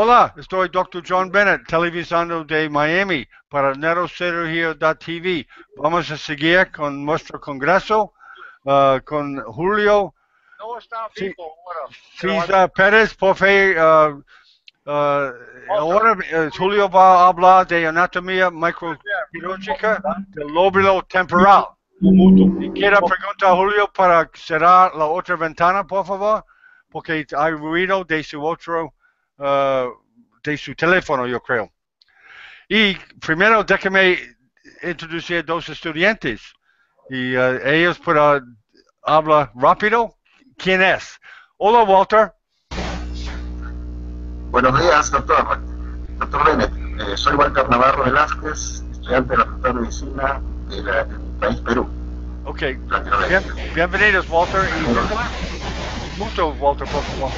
Hola, estoy Dr. John Bennett, televisando de Miami para neurocirugía.tv. Vamos a seguir con nuestro congreso con Julio No está C- vivo ahora. César Pérez. Por favor, ahora Julio va a hablar de anatomía microquirúrgica del lóbulo temporal. Y quiero preguntar a Julio para cerrar la otra ventana, por favor, porque hay ruido de su otro, de su teléfono, yo creo. Y primero déjame introducir a dos estudiantes y ellos pueden hablar rápido. ¿Quién es? Hola, Walter. Buenos días, doctor Bennett. Soy Walter Navarro Velázquez, estudiante de la Facultad de Medicina del país Perú, Ok, Latinoamérica. bienvenidos, Walter. Y Nicolás, mucho, Walter, por favor.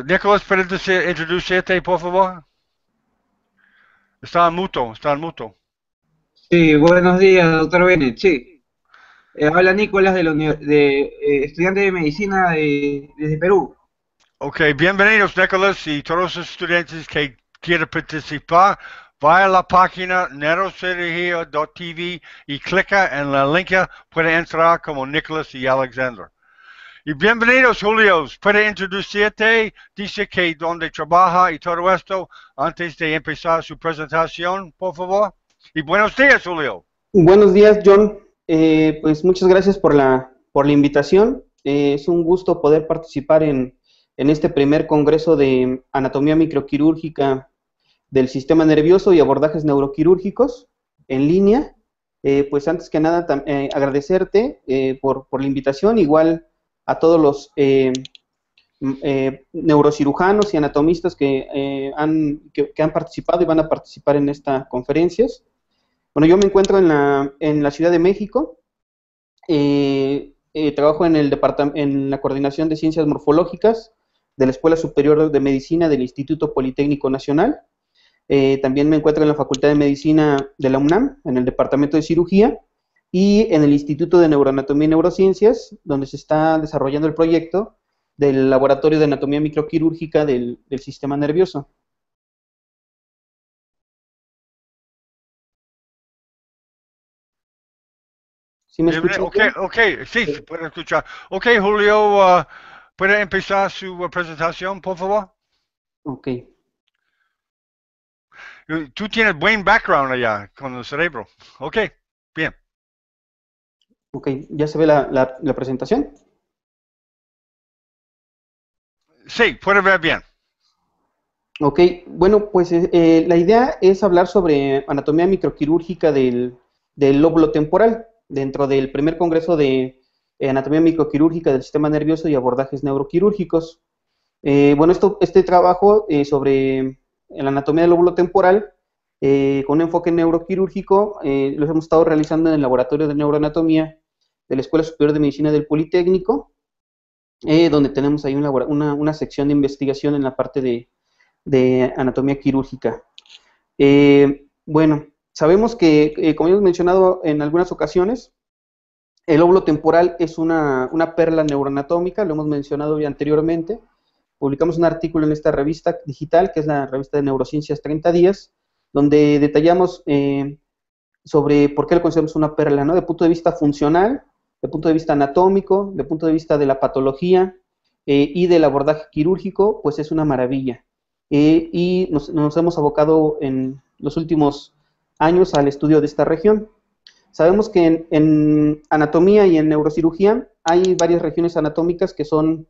Nicolás, ¿puedes introducirte, por favor? Está en muto, está en muto. Sí, buenos días, doctor Bennett. Sí, habla Nicolás estudiante de medicina desde Perú. Ok, bienvenidos, Nicolás, y todos los estudiantes que quieran participar. Vaya a la página neurocirugía.tv y clica en la link. Puede entrar como Nicolás y Alexander. Y bienvenidos, Julio. Puede introducirte, dice que dónde trabaja y todo esto antes de empezar su presentación, por favor. Y buenos días, Julio. Buenos días, John. Pues muchas gracias por la invitación. Es un gusto poder participar en este primer congreso de anatomía microquirúrgica del sistema nervioso y abordajes neuroquirúrgicos en línea. Pues antes que nada, agradecerte por la invitación, igual a todos los neurocirujanos y anatomistas que han participado y van a participar en estas conferencias. Bueno, yo me encuentro en la Ciudad de México. Trabajo en la Coordinación de Ciencias Morfológicas de la Escuela Superior de Medicina del Instituto Politécnico Nacional. También me encuentro en la Facultad de Medicina de la UNAM, en el Departamento de Cirugía, y en el Instituto de Neuroanatomía y Neurociencias, donde se está desarrollando el proyecto del Laboratorio de Anatomía Microquirúrgica del Sistema Nervioso. ¿Sí me escuchan? Ok, sí, se puede escuchar. Ok, Julio, ¿puede empezar su presentación, por favor? Ok. Tú tienes buen background allá con el cerebro. Ok, bien. Ok, ¿ya se ve la presentación? Sí, puede ver bien. Ok, bueno, pues la idea es hablar sobre anatomía microquirúrgica del lóbulo temporal, dentro del primer congreso de anatomía microquirúrgica del sistema nervioso y abordajes neuroquirúrgicos. Bueno, este trabajo sobre la anatomía del lóbulo temporal, con un enfoque neuroquirúrgico, los hemos estado realizando en el laboratorio de neuroanatomía de la Escuela Superior de Medicina del Politécnico, donde tenemos ahí una sección de investigación en la parte de anatomía quirúrgica. Bueno, sabemos que, como hemos mencionado en algunas ocasiones, el lóbulo temporal es una perla neuroanatómica, lo hemos mencionado ya anteriormente. Publicamos un artículo en esta revista digital, que es la revista de Neurociencias 30 días, donde detallamos sobre por qué lo consideramos una perla, ¿no? De punto de vista funcional, de punto de vista anatómico, de punto de vista de la patología y del abordaje quirúrgico, pues es una maravilla. Y nos hemos abocado en los últimos años al estudio de esta región. Sabemos que en anatomía y en neurocirugía hay varias regiones anatómicas que son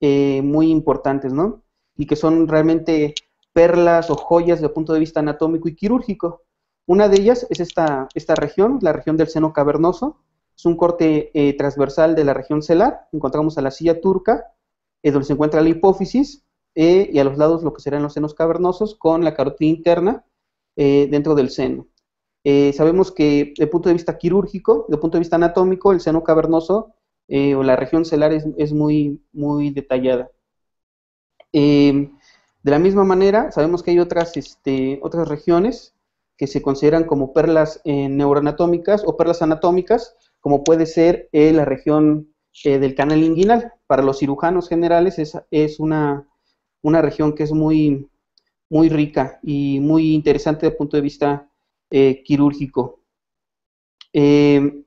muy importantes, ¿no? Y que son realmente perlas o joyas desde el punto de vista anatómico y quirúrgico. Una de ellas es esta región, la región del seno cavernoso. Es un corte transversal de la región celar. Encontramos a la silla turca, donde se encuentra la hipófisis, y a los lados lo que serán los senos cavernosos, con la carótida interna dentro del seno. Sabemos que desde el punto de vista quirúrgico, desde el punto de vista anatómico, el seno cavernoso o la región celar es muy, muy detallada. De la misma manera, sabemos que hay otras regiones que se consideran como perlas neuroanatómicas o perlas anatómicas, como puede ser la región del canal inguinal. Para los cirujanos generales es una región que es muy, muy rica y muy interesante desde el punto de vista quirúrgico. Ese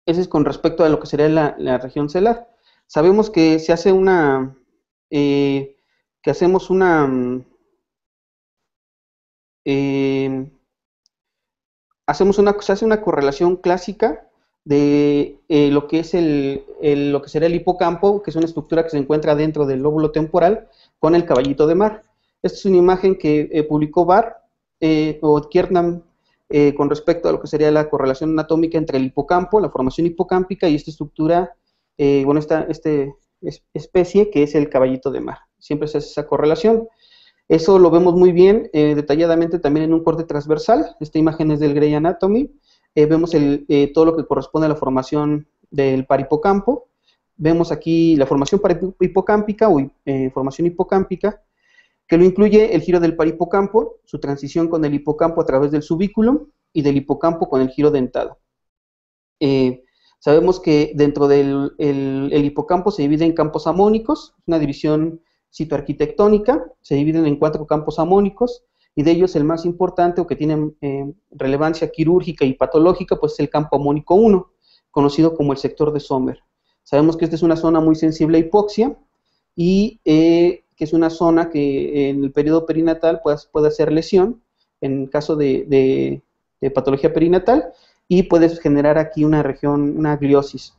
es con respecto a lo que sería la región celar. Sabemos que se hace se hace una correlación clásica de lo que es lo que será el hipocampo, que es una estructura que se encuentra dentro del lóbulo temporal, con el caballito de mar. Esta es una imagen que publicó Barr o Kiernan con respecto a lo que sería la correlación anatómica entre el hipocampo, la formación hipocámpica y esta estructura, esta especie que es el caballito de mar. Siempre se hace esa correlación. Eso lo vemos muy bien detalladamente también en un corte transversal. Esta imagen es del Gray Anatomy. Vemos todo lo que corresponde a la formación del parihipocampo. Vemos aquí la formación hipocámpica o formación hipocámpica, que lo incluye el giro del parihipocampo, su transición con el hipocampo a través del subículum y del hipocampo con el giro dentado. Sabemos que dentro del el hipocampo se divide en campos amónicos, una división citoarquitectónica, se dividen en 4 campos amónicos, y de ellos el más importante o que tiene relevancia quirúrgica y patológica, pues es el campo amónico 1, conocido como el sector de Sommer. Sabemos que esta es una zona muy sensible a hipoxia, y que es una zona que en el periodo perinatal puede hacer lesión, en caso de patología perinatal, y puede generar aquí una región, una gliosis,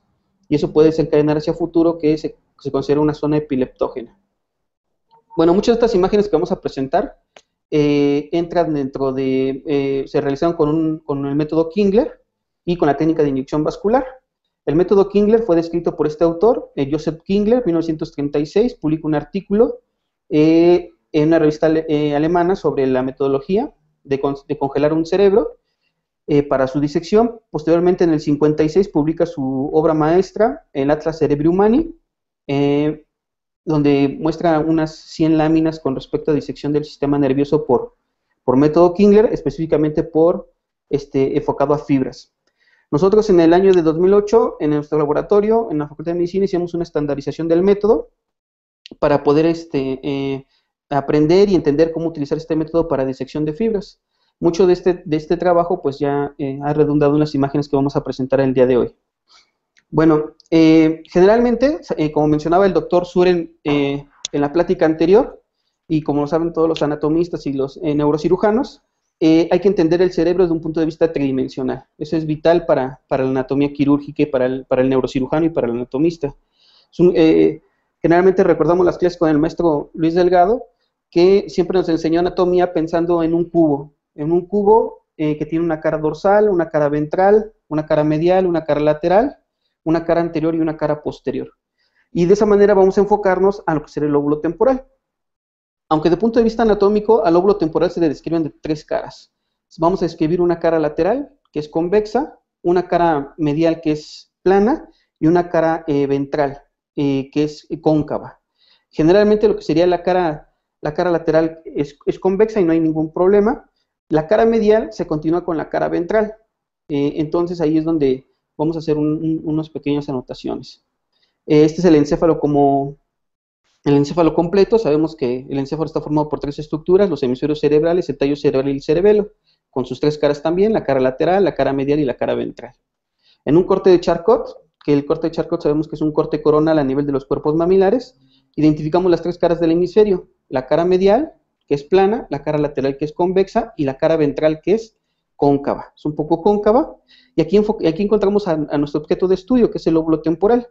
y eso puede desencadenar hacia futuro que se considera una zona epileptógena. Bueno, muchas de estas imágenes que vamos a presentar entran dentro se realizaron con el método Kingler y con la técnica de inyección vascular. El método Kingler fue descrito por este autor, Joseph Kingler, 1936, publicó un artículo en una revista alemana sobre la metodología de congelar un cerebro para su disección. Posteriormente, en el 56, publica su obra maestra, el Atlas Cerebri Humani, donde muestra unas 100 láminas con respecto a disección del sistema nervioso por método Kingler, específicamente enfocado a fibras. Nosotros en el año de 2008, en nuestro laboratorio, en la Facultad de Medicina, hicimos una estandarización del método para poder aprender y entender cómo utilizar este método para disección de fibras. Mucho de este trabajo pues ya ha redundado en las imágenes que vamos a presentar el día de hoy. Bueno, generalmente, como mencionaba el doctor Suren en la plática anterior, y como lo saben todos los anatomistas y los neurocirujanos, hay que entender el cerebro desde un punto de vista tridimensional. Eso es vital para la anatomía quirúrgica y para el neurocirujano y para el anatomista. Generalmente recordamos las clases con el maestro Luis Delgado, que siempre nos enseñó anatomía pensando en un cubo que tiene una cara dorsal, una cara ventral, una cara medial, una cara lateral, una cara anterior y una cara posterior. Y de esa manera vamos a enfocarnos a lo que será el lóbulo temporal. Aunque de punto de vista anatómico, al lóbulo temporal se le describen de 3 caras. Vamos a describir una cara lateral, que es convexa, una cara medial, que es plana, y una cara ventral, que es cóncava. Generalmente lo que sería la cara lateral es convexa y no hay ningún problema. La cara medial se continúa con la cara ventral. Entonces ahí es donde vamos a hacer unas pequeñas anotaciones. Este es el encéfalo completo. Sabemos que el encéfalo está formado por 3 estructuras: los hemisferios cerebrales, el tallo cerebral y el cerebelo, con sus 3 caras también, la cara lateral, la cara medial y la cara ventral. En un corte de Charcot, que el corte de Charcot sabemos que es un corte coronal a nivel de los cuerpos mamilares, identificamos las 3 caras del hemisferio: la cara medial, que es plana, la cara lateral, que es convexa, y la cara ventral, que es cóncava. Es un poco cóncava, y aquí encontramos a nuestro objeto de estudio, que es el lóbulo temporal.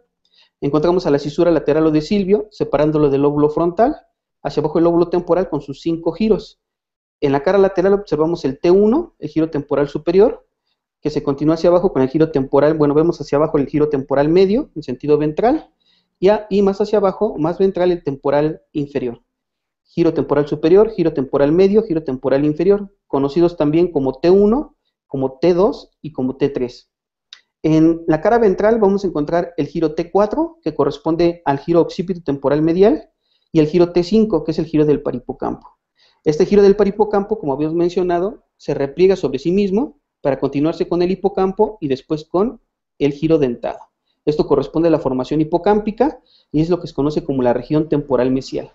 Encontramos a la cisura lateral o de Silvio, separándolo del lóbulo frontal, hacia abajo el lóbulo temporal con sus 5 giros. En la cara lateral observamos el T1, el giro temporal superior, que se continúa hacia abajo con el giro temporal, vemos hacia abajo el giro temporal medio, en sentido ventral, y más hacia abajo, más ventral, el temporal inferior. Giro temporal superior, giro temporal medio, giro temporal inferior, conocidos también como T1, como T2 y como T3. En la cara ventral vamos a encontrar el giro T4, que corresponde al giro occipito temporal medial, y el giro T5, que es el giro del parihipocampo. Este giro del parihipocampo, como habíamos mencionado, se repliega sobre sí mismo para continuarse con el hipocampo y después con el giro dentado. Esto corresponde a la formación hipocámpica y es lo que se conoce como la región temporal mesial.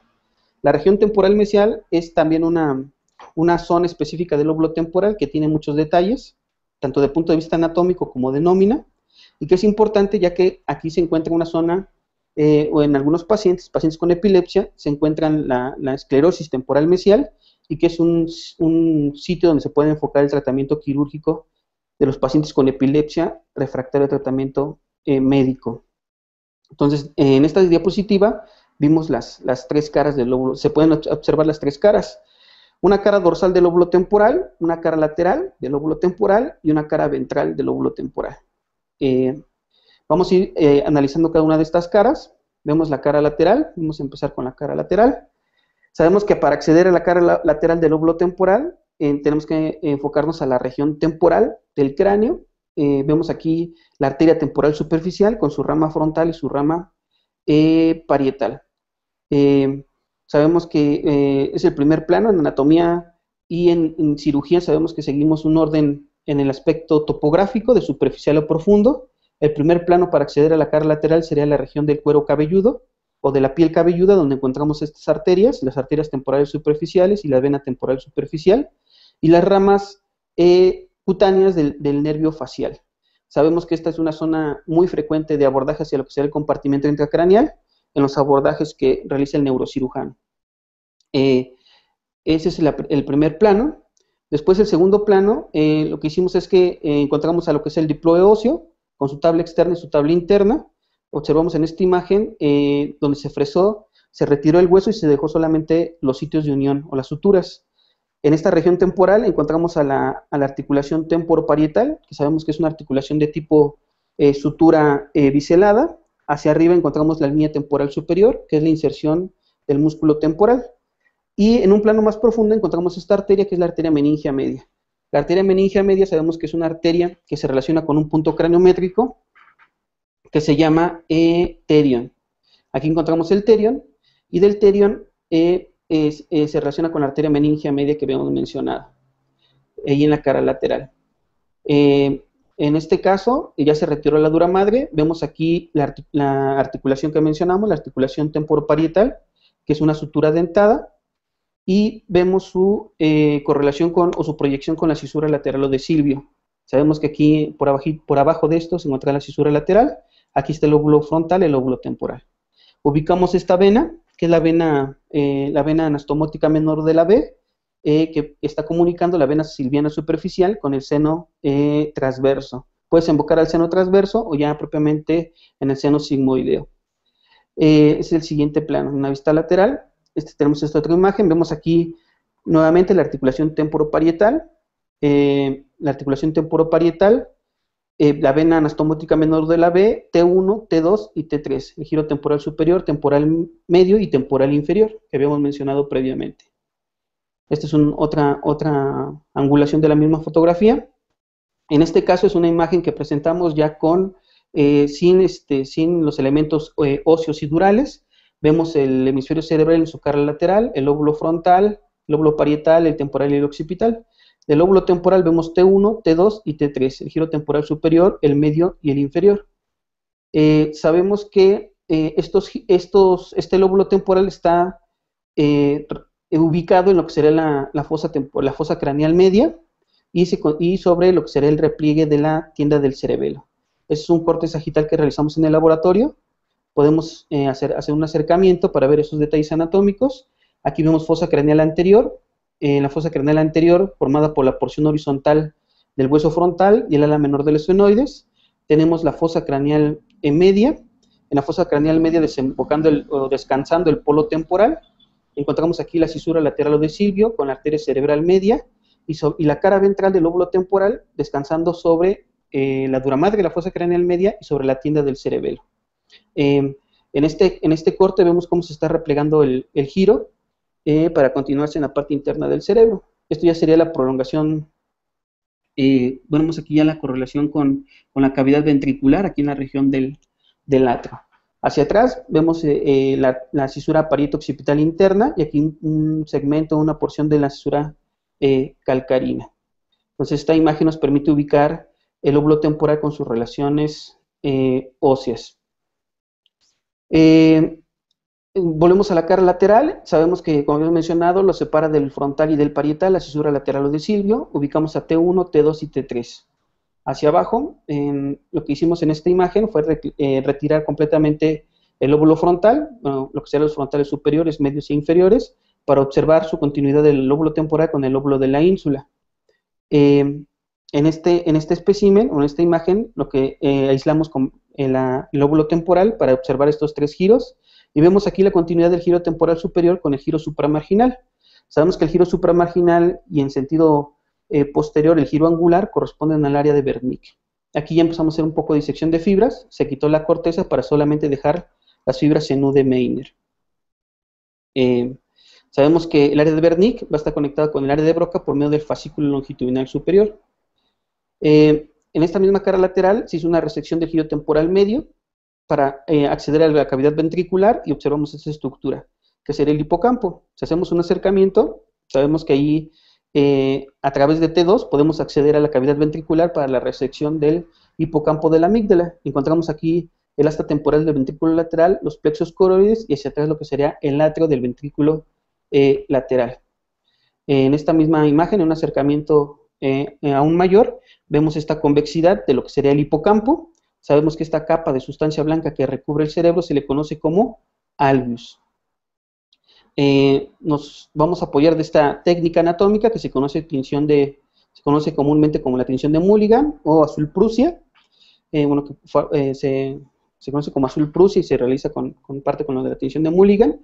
La región temporal mesial es también una zona específica del lóbulo temporal que tiene muchos detalles, tanto de punto de vista anatómico como de nómina, y que es importante ya que aquí se encuentra una zona, o en algunos pacientes con epilepsia, se encuentra la esclerosis temporal mesial, y que es un sitio donde se puede enfocar el tratamiento quirúrgico de los pacientes con epilepsia refractario al tratamiento médico. Entonces, en esta diapositiva vimos las tres caras del lóbulo, se pueden observar las tres caras. Una cara dorsal del lóbulo temporal, una cara lateral del lóbulo temporal y una cara ventral del lóbulo temporal. Vamos a ir analizando cada una de estas caras. Vemos la cara lateral, vamos a empezar con la cara lateral. Sabemos que para acceder a la cara lateral del lóbulo temporal, tenemos que enfocarnos a la región temporal del cráneo. Vemos aquí la arteria temporal superficial con su rama frontal y su rama parietal. Sabemos que es el primer plano en anatomía y en cirugía sabemos que seguimos un orden en el aspecto topográfico de superficial a profundo. El primer plano para acceder a la cara lateral sería la región del cuero cabelludo o de la piel cabelluda, donde encontramos estas arterias, las arterias temporales superficiales y la vena temporal superficial, y las ramas cutáneas del nervio facial. Sabemos que esta es una zona muy frecuente de abordaje hacia lo que será el compartimento intracraneal, en los abordajes que realiza el neurocirujano. Ese es el primer plano. Después el segundo plano, lo que hicimos es que encontramos a lo que es el diploe óseo, con su tabla externa y su tabla interna. Observamos en esta imagen donde se fresó, se retiró el hueso y se dejó solamente los sitios de unión o las suturas. En esta región temporal encontramos a la articulación temporoparietal, que sabemos que es una articulación de tipo sutura biselada. Hacia arriba encontramos la línea temporal superior, que es la inserción del músculo temporal. Y en un plano más profundo encontramos esta arteria, que es la arteria meningea media. La arteria meningea media sabemos que es una arteria que se relaciona con un punto craniométrico que se llama terion. Aquí encontramos el terion, y del terion se relaciona con la arteria meningea media que habíamos mencionado, ahí en la cara lateral. En este caso, ya se retiró la dura madre. Vemos aquí la articulación que mencionamos, la articulación temporoparietal, que es una sutura dentada, y vemos su correlación o su proyección con la cisura lateral o de Silvio. Sabemos que aquí, por abajo de esto, se encuentra la cisura lateral. Aquí está el lóbulo frontal, el lóbulo temporal. Ubicamos esta vena, que es la vena anastomótica menor de la B, que está comunicando la vena silviana superficial con el seno transverso. Puedes invocar al seno transverso o ya propiamente en el seno sigmoideo. Es el siguiente plano, una vista lateral. Tenemos esta otra imagen, vemos aquí nuevamente la articulación temporoparietal, la vena anastomótica menor de la B, T1, T2 y T3, el giro temporal superior, temporal medio y temporal inferior, que habíamos mencionado previamente. Esta es otra angulación de la misma fotografía. En este caso es una imagen que presentamos ya sin los elementos óseos y durales. Vemos el hemisferio cerebral en su cara lateral, el lóbulo frontal, el lóbulo parietal, el temporal y el occipital. Del lóbulo temporal vemos T1, T2 y T3, el giro temporal superior, el medio y el inferior. Sabemos que este lóbulo temporal está ubicado en lo que sería la fosa craneal media y sobre lo que será el repliegue de la tienda del cerebelo. Este es un corte sagital que realizamos en el laboratorio. Podemos hacer un acercamiento para ver esos detalles anatómicos. Aquí vemos fosa craneal anterior. La fosa craneal anterior formada por la porción horizontal del hueso frontal y el ala menor del esfenoides. Tenemos la fosa craneal media. En la fosa craneal media desembocando o descansando el polo temporal. Encontramos aquí la cisura lateral o de Silvio con la arteria cerebral media y la cara ventral del lóbulo temporal descansando sobre la dura madre de la fosa craneal media y sobre la tienda del cerebelo. En este corte vemos cómo se está replegando el giro para continuarse en la parte interna del cerebro. Esto ya sería la prolongación. Vemos aquí ya la correlación con la cavidad ventricular, aquí en la región del atrio. Hacia atrás vemos la cisura parieto-occipital interna y aquí un segmento, una porción de la cisura calcarina. Entonces esta imagen nos permite ubicar el lóbulo temporal con sus relaciones óseas. Volvemos a la cara lateral, sabemos que, como habíamos mencionado, lo separa del frontal y del parietal, la cisura lateral o de Silvio, ubicamos a T1, T2 y T3. Hacia abajo, lo que hicimos en esta imagen fue retirar completamente el lóbulo frontal, bueno, lo que serían los frontales superiores, medios e inferiores, para observar su continuidad del lóbulo temporal con el lóbulo de la ínsula. En este espécimen, o en esta imagen, lo que aislamos con el lóbulo temporal para observar estos tres giros, y vemos aquí la continuidad del giro temporal superior con el giro supramarginal. Sabemos que el giro supramarginal y en sentido posterior, el giro angular, corresponden al área de Wernicke. Aquí ya empezamos a hacer un poco de disección de fibras, se quitó la corteza para solamente dejar las fibras en U de Meiner. Sabemos que el área de Wernicke va a estar conectada con el área de Broca por medio del fascículo longitudinal superior. En esta misma cara lateral se hizo una resección del giro temporal medio para acceder a la cavidad ventricular y observamos esa estructura, que sería el hipocampo. Si hacemos un acercamiento, sabemos que ahí a través de T2 podemos acceder a la cavidad ventricular para la resección del hipocampo de la amígdala. Encontramos aquí el asta temporal del ventrículo lateral, los plexos coroides y hacia atrás lo que sería el atrio del ventrículo lateral. En esta misma imagen, en un acercamiento aún mayor, vemos esta convexidad de lo que sería el hipocampo. Sabemos que esta capa de sustancia blanca que recubre el cerebro se le conoce como alveus. Nos vamos a apoyar de esta técnica anatómica que se conoce comúnmente como la tinción de Mulligan o azul Prusia. Bueno, que se conoce como azul Prusia y se realiza con lo de la tinción de Mulligan.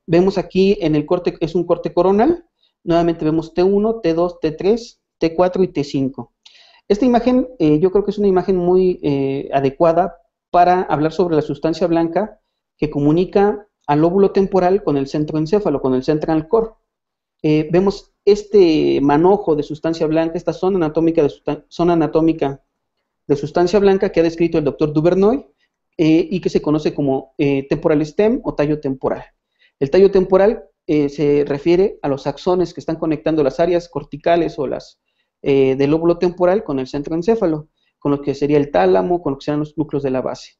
Vemos aquí en el corte, es un corte coronal. Nuevamente vemos T1, T2, T3, T4 y T5. Esta imagen yo creo que es una imagen muy adecuada para hablar sobre la sustancia blanca que comunica al lóbulo temporal con el centro encéfalo, con el central core. Vemos este manojo de sustancia blanca, esta zona anatómica de sustancia blanca que ha descrito el doctor Duvernoy y que se conoce como temporal stem o tallo temporal. El tallo temporal se refiere a los axones que están conectando las áreas corticales o las del lóbulo temporal con el centro encéfalo, con lo que sería el tálamo, con lo que serían los núcleos de la base.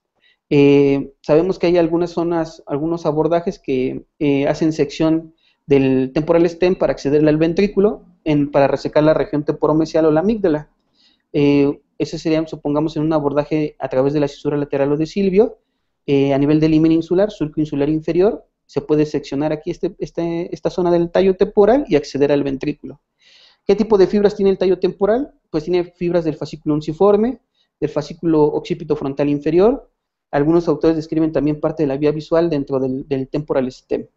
Sabemos que hay algunas zonas, algunos abordajes que hacen sección del temporal stem para acceder al ventrículo, para resecar la región temporomesial o la amígdala. Ese sería, supongamos, en un abordaje a través de la cisura lateral o de Silvio, a nivel del himen insular, surco insular inferior, se puede seccionar aquí esta zona del tallo temporal y acceder al ventrículo. ¿Qué tipo de fibras tiene el tallo temporal? Pues tiene fibras del fascículo unciforme, del fascículo occipito frontal inferior. Algunos autores describen también parte de la vía visual dentro del temporal stem.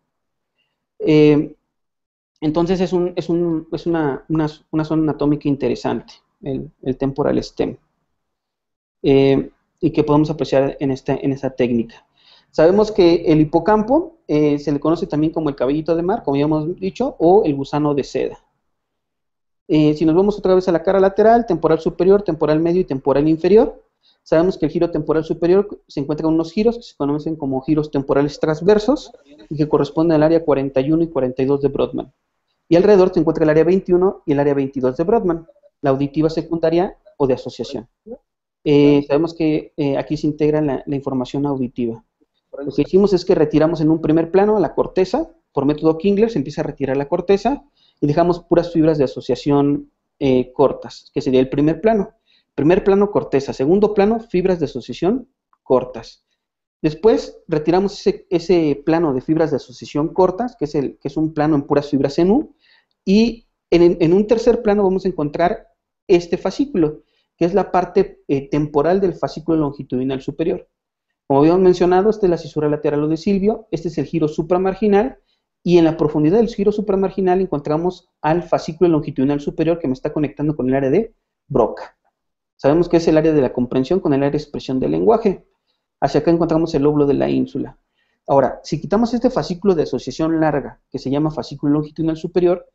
Entonces es una zona anatómica interesante, el temporal stem, y que podemos apreciar en esta técnica. Sabemos que el hipocampo se le conoce también como el cabellito de mar, como ya hemos dicho, o el gusano de seda. Si nos vamos otra vez a la cara lateral, temporal superior, temporal medio y temporal inferior, sabemos que el giro temporal superior se encuentra en unos giros que se conocen como giros temporales transversos y que corresponden al área 41 y 42 de Brodmann. Y alrededor se encuentra el área 21 y el área 22 de Brodmann, la auditiva secundaria o de asociación. Sabemos que aquí se integra la información auditiva. Lo que hicimos es que retiramos en un primer plano la corteza, por método Kingler se empieza a retirar la corteza, y dejamos puras fibras de asociación cortas, que sería el primer plano. Primer plano, corteza. Segundo plano, fibras de asociación cortas. Después retiramos ese plano de fibras de asociación cortas, que es un plano en puras fibras en U, y en un tercer plano vamos a encontrar este fascículo, que es la parte temporal del fascículo longitudinal superior. Como habíamos mencionado, esta es la cisura lateral o de Silvio, este es el giro supramarginal, y en la profundidad del giro supramarginal encontramos al fascículo longitudinal superior que me está conectando con el área de Broca. Sabemos que es el área de la comprensión con el área de expresión del lenguaje. Hacia acá encontramos el lóbulo de la ínsula. Ahora, si quitamos este fascículo de asociación larga, que se llama fascículo longitudinal superior,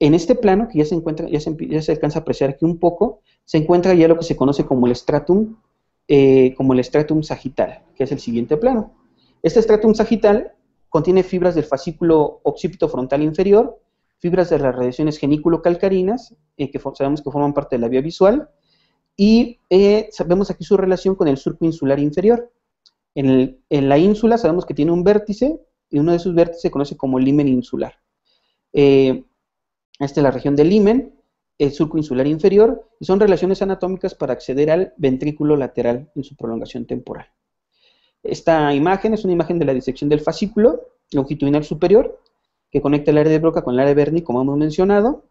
en este plano, que ya se alcanza a apreciar aquí un poco, se encuentra ya lo que se conoce como el stratum sagital, que es el siguiente plano. Este stratum sagital contiene fibras del fascículo occipito frontal inferior, fibras de las radiaciones genículo-calcarinas, que sabemos que forman parte de la vía visual, y vemos aquí su relación con el surco insular inferior. En la ínsula sabemos que tiene un vértice, y uno de sus vértices se conoce como el limen insular. Esta es la región del limen, el surco insular inferior, y son relaciones anatómicas para acceder al ventrículo lateral en su prolongación temporal. Esta imagen es una imagen de la disección del fascículo longitudinal superior, que conecta el área de Broca con el área de Berni, como hemos mencionado.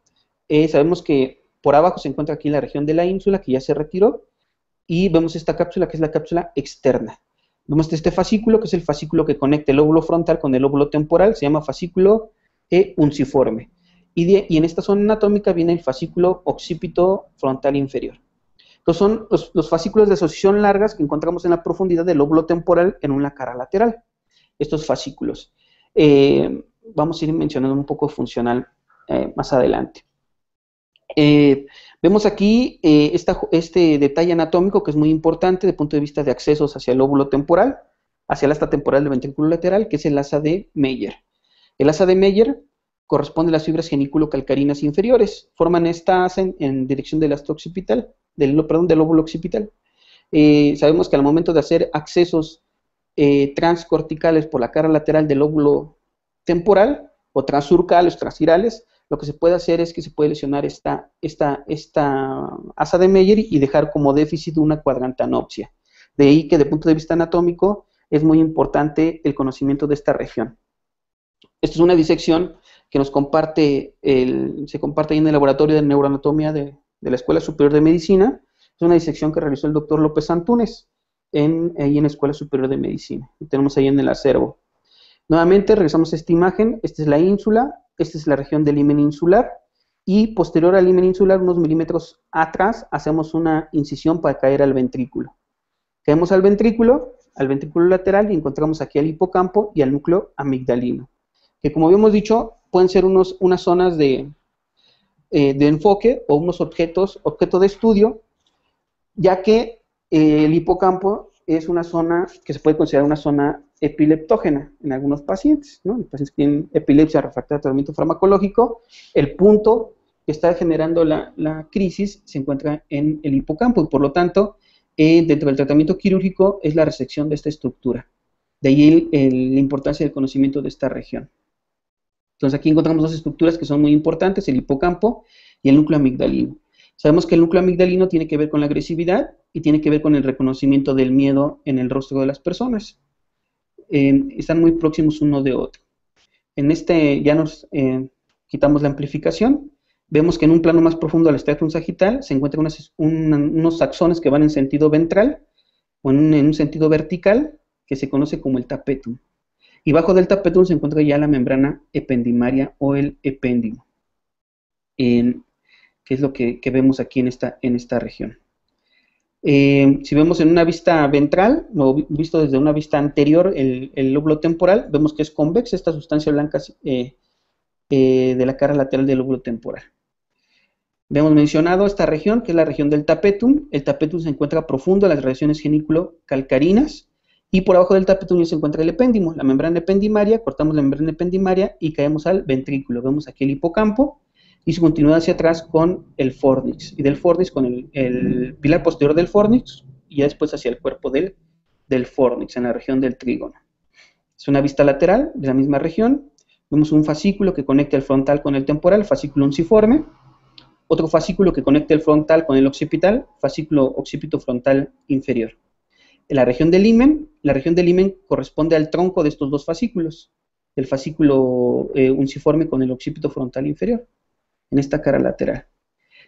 Sabemos que por abajo se encuentra aquí la región de la ínsula, que ya se retiró, y vemos esta cápsula, que es la cápsula externa. Vemos este fascículo, que es el fascículo que conecta el lóbulo frontal con el lóbulo temporal, se llama fascículo unciforme. Y en esta zona anatómica viene el fascículo occipito frontal inferior. Entonces son los fascículos de asociación largas que encontramos en la profundidad del lóbulo temporal en una cara lateral. Estos fascículos. Vamos a ir mencionando un poco funcional más adelante. Vemos aquí este detalle anatómico que es muy importante desde el punto de vista de accesos hacia el lóbulo temporal, hacia el asta temporal del ventrículo lateral, que es el asa de Meyer. El asa de Meyer corresponde a las fibras genículo-calcarinas inferiores, forman esta asa en dirección del asta occipital, del lóbulo occipital. Sabemos que al momento de hacer accesos transcorticales por la cara lateral del lóbulo temporal, o transurcales, transgirales, lo que se puede hacer es que se puede lesionar esta asa de Meyer y dejar como déficit una cuadrantanopsia. De ahí que, desde el punto de vista anatómico, es muy importante el conocimiento de esta región. Esta es una disección que nos comparte, se comparte ahí en el laboratorio de neuroanatomía de la Escuela Superior de Medicina. Es una disección que realizó el doctor López Antunes ahí en la Escuela Superior de Medicina. Y tenemos ahí en el acervo. Nuevamente regresamos a esta imagen. Esta es la ínsula, esta es la región del limen insular, y posterior al limen insular, unos milímetros atrás, hacemos una incisión para caer al ventrículo. Caemos al ventrículo lateral, y encontramos aquí al hipocampo y al núcleo amigdalino, que, como habíamos dicho, pueden ser unas zonas de enfoque o unos objeto de estudio, ya que el hipocampo es una zona que se puede considerar una zona epileptógena en algunos pacientes, ¿no? Los pacientes que tienen epilepsia refractaria al tratamiento farmacológico, el punto que está generando la crisis se encuentra en el hipocampo, y por lo tanto, dentro del tratamiento quirúrgico es la resección de esta estructura. De ahí la importancia del conocimiento de esta región. Entonces aquí encontramos dos estructuras que son muy importantes, el hipocampo y el núcleo amigdalino. Sabemos que el núcleo amigdalino tiene que ver con la agresividad y tiene que ver con el reconocimiento del miedo en el rostro de las personas. Están muy próximos uno de otro. En este ya nos quitamos la amplificación. Vemos que en un plano más profundo del estratum sagital se encuentran unos axones que van en sentido ventral o en un sentido vertical, que se conoce como el tapetum. Y bajo del tapetum se encuentra ya la membrana ependimaria o el epéndimo, que es lo que vemos aquí en esta región. Si vemos en una vista ventral, o visto desde una vista anterior, el lóbulo temporal, vemos que es convexa esta sustancia blanca de la cara lateral del lóbulo temporal. Hemos mencionado esta región, que es la región del tapetum. El tapetum se encuentra profundo en las relaciones genículo-calcarinas, y por abajo del tapetum ya se encuentra el epéndimo, la membrana ependimaria. Cortamos la membrana ependimaria y caemos al ventrículo. Vemos aquí el hipocampo, y su continuidad hacia atrás con el fornix, y del fornix con el pilar posterior del fornix, y ya después hacia el cuerpo del fornix, en la región del trígono. Es una vista lateral de la misma región. Vemos un fascículo que conecta el frontal con el temporal, fascículo unciforme. Otro fascículo que conecta el frontal con el occipital, fascículo occipito frontal inferior. En la región del limen corresponde al tronco de estos dos fascículos, el fascículo unciforme con el occipito frontal inferior, en esta cara lateral.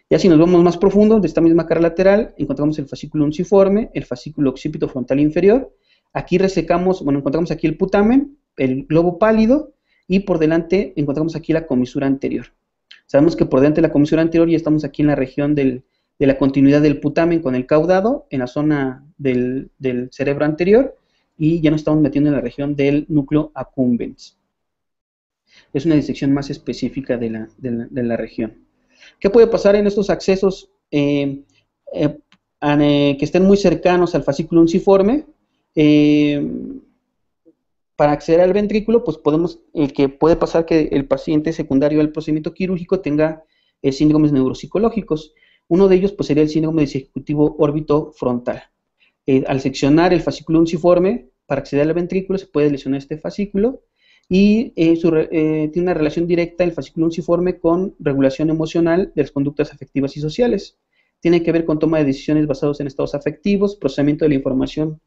Ya si nos vamos más profundo, de esta misma cara lateral, encontramos el fascículo unciforme, el fascículo occipito frontal inferior. Aquí encontramos aquí el putamen, el globo pálido, y por delante encontramos aquí la comisura anterior. Sabemos que por delante de la comisura anterior ya estamos aquí en la región de la continuidad del putamen con el caudado, en la zona del cerebro anterior, y ya nos estamos metiendo en la región del núcleo accumbens. Es una disección más específica de la región. ¿Qué puede pasar en estos accesos que estén muy cercanos al fascículo unciforme? Para acceder al ventrículo, pues puede pasar que el paciente secundario al procedimiento quirúrgico tenga síndromes neuropsicológicos. Uno de ellos pues, sería el síndrome disejecutivo órbito-frontal. Al seccionar el fascículo unciforme para acceder al ventrículo se puede lesionar este fascículo y tiene una relación directa el fascículo unciforme con regulación emocional de las conductas afectivas y sociales. Tiene que ver con toma de decisiones basadas en estados afectivos, procesamiento de la información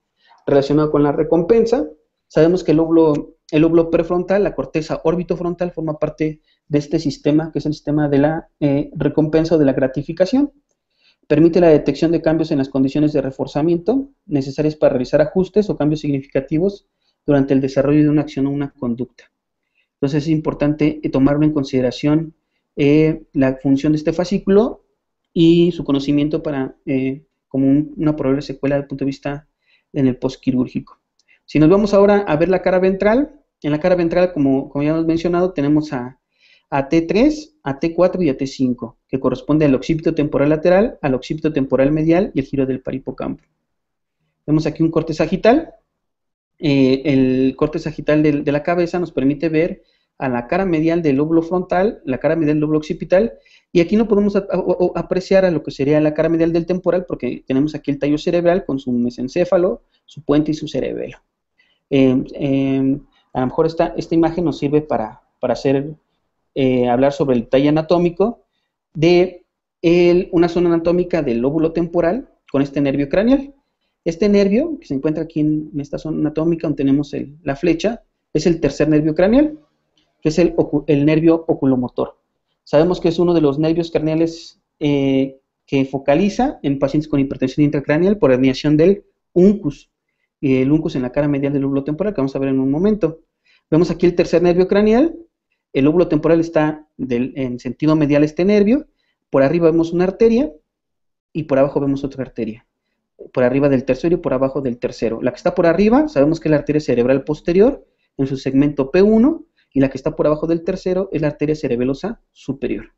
relacionada con la recompensa. Sabemos que el lóbulo prefrontal, la corteza órbitofrontal, forma parte de este sistema, que es el sistema de la recompensa o de la gratificación. Permite la detección de cambios en las condiciones de reforzamiento necesarias para realizar ajustes o cambios significativos durante el desarrollo de una acción o una conducta. Entonces es importante tomarlo en consideración la función de este fascículo y su conocimiento para, como una probable secuela desde el punto de vista en el postquirúrgico. Si nos vamos ahora a ver la cara ventral, en la cara ventral, como ya hemos mencionado, tenemos a T3, a T4 y a T5, que corresponde al occipito temporal lateral, al occipito temporal medial y el giro del parihipocampo. Vemos aquí un corte sagital. El corte sagital de la cabeza nos permite ver a la cara medial del lóbulo frontal, la cara medial del lóbulo occipital, y aquí no podemos apreciar a lo que sería la cara medial del temporal, porque tenemos aquí el tallo cerebral con su mesencéfalo, su puente y su cerebelo. A lo mejor esta imagen nos sirve para hablar sobre el detalle anatómico de una zona anatómica del lóbulo temporal con este nervio craneal. Este nervio, que se encuentra aquí en esta zona anatómica donde tenemos la flecha, es el tercer nervio craneal, que es el nervio oculomotor. Sabemos que es uno de los nervios craneales que focaliza en pacientes con hipertensión intracraneal por herniación del uncus. El uncus en la cara medial del lóbulo temporal, que vamos a ver en un momento. Vemos aquí el tercer nervio craneal. El lóbulo temporal está en sentido medial este nervio. Por arriba vemos una arteria y por abajo vemos otra arteria. Por arriba del tercero y por abajo del tercero. La que está por arriba, sabemos que es la arteria cerebral posterior, en su segmento P1, y la que está por abajo del tercero es la arteria cerebelosa superior.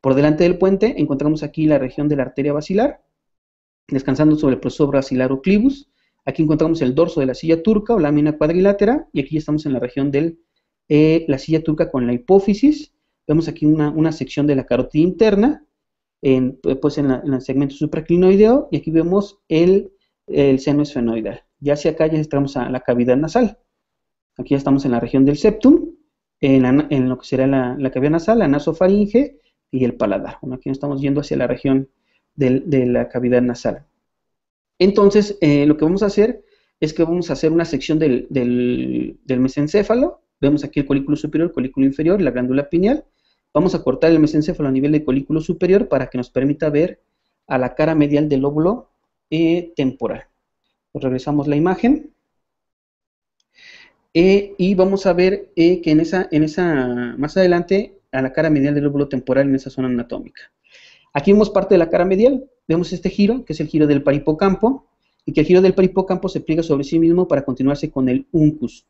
Por delante del puente encontramos aquí la región de la arteria basilar, descansando sobre el proceso basilar o clivus. Aquí encontramos el dorso de la silla turca o lámina cuadrilátera, y aquí estamos en la región de la silla turca con la hipófisis. Vemos aquí una sección de la carótida interna, en el segmento supraclinoideo, y aquí vemos el seno esfenoidal. Ya hacia acá ya estamos a la cavidad nasal. Aquí ya estamos en la región del septum, en lo que será la cavidad nasal, la nasofaringe y el paladar. Bueno, aquí nos estamos yendo hacia la región de la cavidad nasal. Entonces, lo que vamos a hacer es que vamos a hacer una sección del mesencéfalo. Vemos aquí el colículo superior, el colículo inferior, la glándula pineal. Vamos a cortar el mesencéfalo a nivel del colículo superior para que nos permita ver a la cara medial del lóbulo temporal. Pues regresamos la imagen. Y vamos a ver que más adelante, a la cara medial del lóbulo temporal en esa zona anatómica. Aquí vemos parte de la cara medial. Vemos este giro, que es el giro del parihipocampo, y que el giro del parihipocampo se pliega sobre sí mismo para continuarse con el uncus.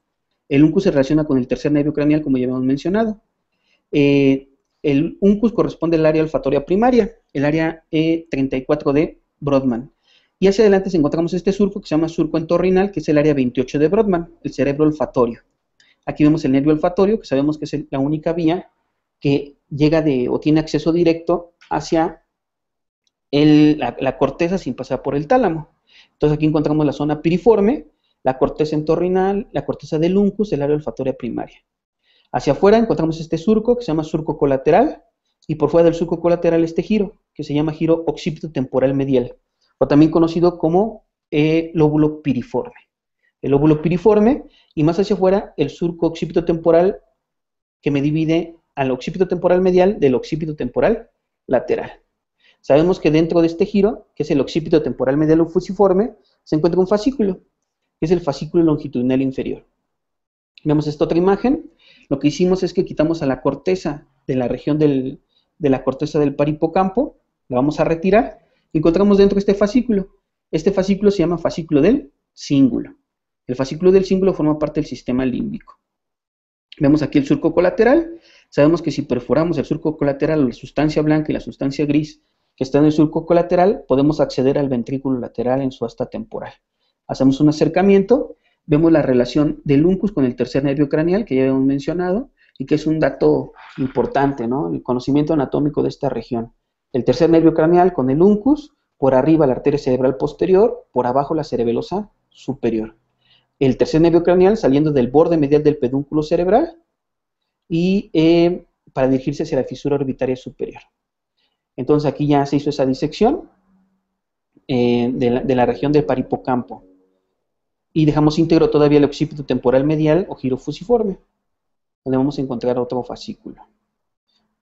El uncus se relaciona con el tercer nervio craneal, como ya habíamos mencionado. El uncus corresponde al área olfatoria primaria, el área E34 de Brodmann. Y hacia adelante encontramos este surco que se llama surco entorrinal, que es el área 28 de Brodmann, el cerebro olfatorio. Aquí vemos el nervio olfatorio, que sabemos que es la única vía que llega o tiene acceso directo hacia la corteza sin pasar por el tálamo. Entonces aquí encontramos la zona piriforme, la corteza entorrinal, la corteza del uncus, el área olfatoria primaria. Hacia afuera encontramos este surco que se llama surco colateral, y por fuera del surco colateral este giro, que se llama giro occipito temporal medial, o también conocido como lóbulo piriforme. El lóbulo piriforme, y más hacia afuera el surco occipito temporal, que me divide al occipito temporal medial del occipito temporal lateral. Sabemos que dentro de este giro, que es el occipito temporal medial o fusiforme, se encuentra un fascículo, que es el fascículo longitudinal inferior. Vemos esta otra imagen. Lo que hicimos es que quitamos a la corteza de la región de la corteza del parihipocampo, la vamos a retirar, y encontramos dentro este fascículo. Este fascículo se llama fascículo del cíngulo. El fascículo del cíngulo forma parte del sistema límbico. Vemos aquí el surco colateral. Sabemos que si perforamos el surco colateral o la sustancia blanca y la sustancia gris que está en el surco colateral, podemos acceder al ventrículo lateral en su asta temporal. Hacemos un acercamiento, vemos la relación del uncus con el tercer nervio craneal, que ya habíamos mencionado, y que es un dato importante, ¿no? El conocimiento anatómico de esta región. el tercer nervio craneal con el uncus, por arriba la arteria cerebral posterior, por abajo la cerebelosa superior. El tercer nervio craneal saliendo del borde medial del pedúnculo cerebral y para dirigirse hacia la fisura orbitaria superior. Entonces aquí ya se hizo esa disección de la región del parihipocampo. Y dejamos íntegro todavía el occipito temporal medial o giro fusiforme, donde vamos a encontrar otro fascículo.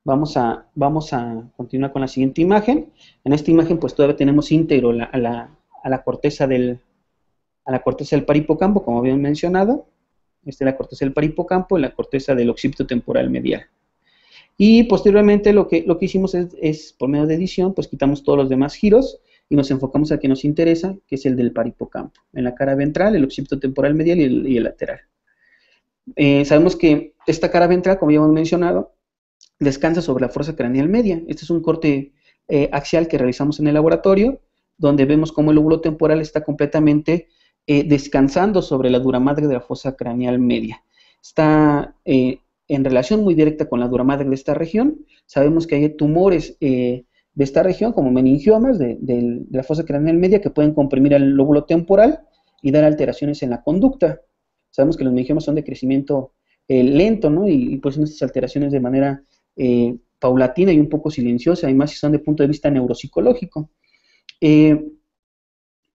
Vamos a continuar con la siguiente imagen. En esta imagen pues todavía tenemos íntegro a la corteza del parihipocampo, como habíamos mencionado. Esta es la corteza del parihipocampo y la corteza del occipito temporal medial. Y posteriormente lo que hicimos es, por medio de edición, pues quitamos todos los demás giros y nos enfocamos al que nos interesa, que es el del parihipocampo. En la cara ventral, el occipito temporal medial y el lateral. Sabemos que esta cara ventral, como ya hemos mencionado, descansa sobre la fosa craneal media. Este es un corte axial que realizamos en el laboratorio, donde vemos cómo el lóbulo temporal está completamente descansando sobre la dura madre de la fosa craneal media. Está en relación muy directa con la dura madre de esta región. Sabemos que hay tumores de esta región, como meningiomas de la fosa craneal media, que pueden comprimir el lóbulo temporal y dar alteraciones en la conducta. Sabemos que los meningiomas son de crecimiento lento, ¿no? Y pues son estas alteraciones de manera paulatina y un poco silenciosa, y más si son de punto de vista neuropsicológico.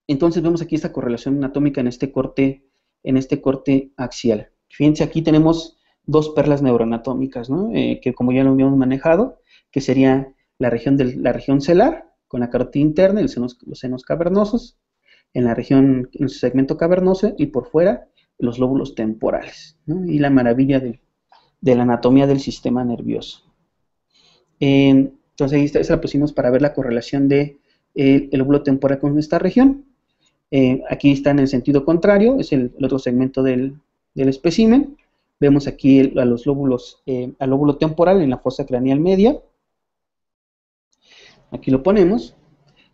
Entonces vemos aquí esta correlación anatómica en este corte axial. Fíjense, aquí tenemos dos perlas neuroanatómicas, ¿no? Que como ya lo habíamos manejado, que sería la región celar, con la carótida interna y los senos cavernosos, en el segmento cavernoso, y por fuera los lóbulos temporales, ¿no? Y la maravilla de la anatomía del sistema nervioso. Entonces ahí esa la pusimos para ver la correlación del lóbulo temporal con esta región. Aquí está en el sentido contrario, es el otro segmento del espécimen. Vemos aquí al lóbulo temporal en la fosa craneal media. Aquí lo ponemos.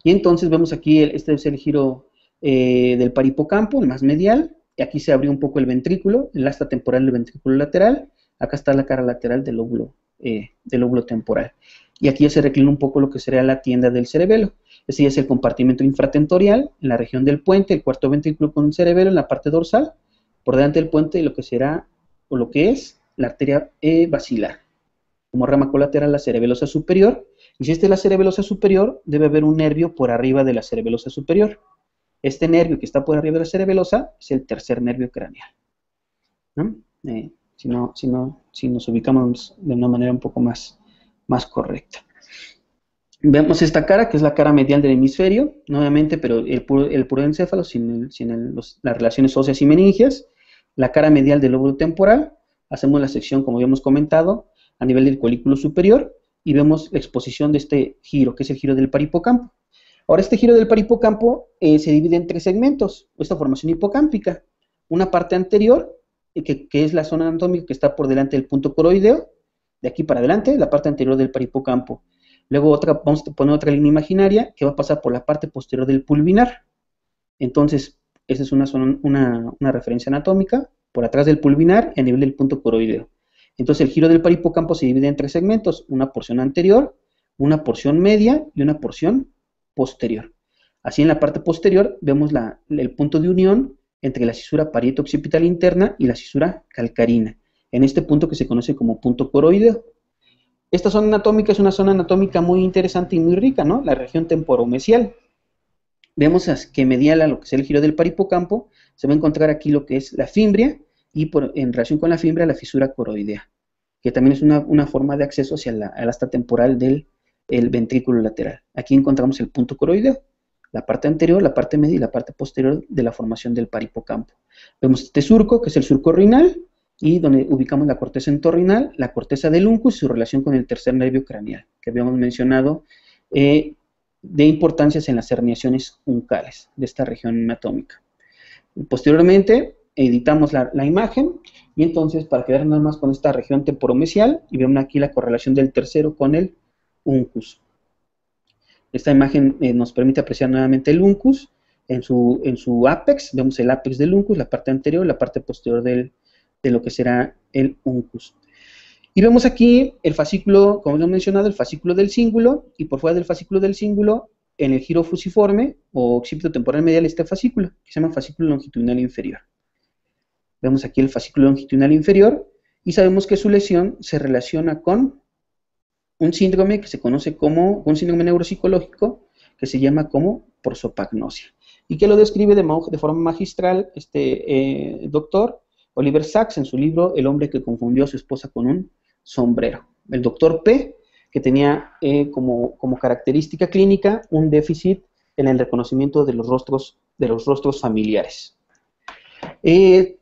Y entonces vemos aquí, este es el giro del parihipocampo, el más medial. Y aquí se abrió un poco el ventrículo, el asta temporal del ventrículo lateral. Acá está la cara lateral del lóbulo temporal. Y aquí ya se reclina un poco lo que sería la tienda del cerebelo. Este ya es el compartimento infratentorial, en la región del puente, el cuarto ventrículo con el cerebelo en la parte dorsal, por delante del puente, lo que será, o lo que es, la arteria basilar. Como rama colateral, la cerebelosa superior. Y si esta es la cerebelosa superior, debe haber un nervio por arriba de la cerebelosa superior. Este nervio que está por arriba de la cerebelosa es el tercer nervio craneal, ¿no? Si nos ubicamos de una manera un poco más correcta. Vemos esta cara, que es la cara medial del hemisferio, nuevamente, pero el puro encéfalo, sin las relaciones óseas y meningias. La cara medial del lóbulo temporal. Hacemos la sección, como habíamos comentado, a nivel del colículo superior, y vemos la exposición de este giro, que es el giro del parihipocampo. Ahora, este giro del parihipocampo se divide en tres segmentos, esta formación hipocámpica. Una parte anterior, que es la zona anatómica que está por delante del punto coroideo, de aquí para adelante, la parte anterior del parihipocampo. Luego vamos a poner otra línea imaginaria que va a pasar por la parte posterior del pulvinar. Entonces, esa es una referencia anatómica, por atrás del pulvinar y a nivel del punto coroideo. Entonces, el giro del parihipocampo se divide en tres segmentos, una porción anterior, una porción media y una porción posterior. Así, en la parte posterior vemos el punto de unión entre la cisura parieto-occipital interna y la cisura calcarina, en este punto que se conoce como punto coroideo. Esta zona anatómica es una zona anatómica muy interesante y muy rica, ¿no? La región temporomesial. Vemos que medial a lo que es el giro del parihipocampo, se va a encontrar aquí lo que es la fimbria, y en relación con la fimbria, la fisura coroidea, que también es una forma de acceso hacia el asta temporal del ventrículo lateral. Aquí encontramos el punto coroideo, la parte anterior, la parte media y la parte posterior de la formación del parihipocampo. Vemos este surco, que es el surco renal, y donde ubicamos la corteza entorrinal, la corteza del uncus y su relación con el tercer nervio craneal, que habíamos mencionado de importancias en las herniaciones uncales de esta región anatómica. Posteriormente, editamos la imagen, y entonces, para quedar nada más con esta región temporomesial, y vemos aquí la correlación del tercero con el uncus. Esta imagen nos permite apreciar nuevamente el uncus en su ápex. Vemos el ápex del uncus, la parte anterior y la parte posterior de lo que será el uncus. Y vemos aquí el fascículo, como hemos mencionado, el fascículo del cíngulo, y por fuera del fascículo del cíngulo, en el giro fusiforme o occipito temporal medial, este fascículo, que se llama fascículo longitudinal inferior. Vemos aquí el fascículo longitudinal inferior, y sabemos que su lesión se relaciona con un síndrome que se conoce como un síndrome neuropsicológico que se llama como prosopagnosia, y que lo describe de forma magistral este doctor Oliver Sacks en su libro El hombre que confundió a su esposa con un sombrero. El doctor P, que tenía como característica clínica un déficit en el reconocimiento de los rostros familiares.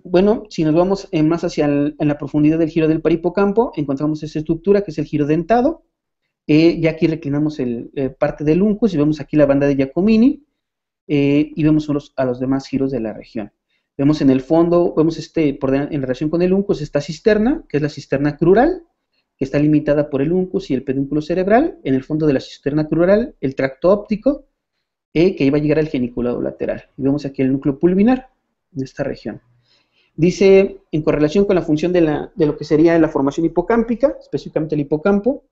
Bueno, si nos vamos más hacia en la profundidad del giro del parahipocampo, encontramos esa estructura que es el giro dentado. Ya aquí reclinamos parte del uncus y vemos aquí la banda de Giacomini, y vemos a los demás giros de la región. Vemos en el fondo, vemos en relación con el uncus esta cisterna, que es la cisterna crural, que está limitada por el uncus y el pedúnculo cerebral. En el fondo de la cisterna crural, el tracto óptico, que iba a llegar al geniculado lateral. Y vemos aquí el núcleo pulvinar, en esta región. Dice, en correlación con la función de lo que sería la formación hipocámpica, específicamente el hipocampo,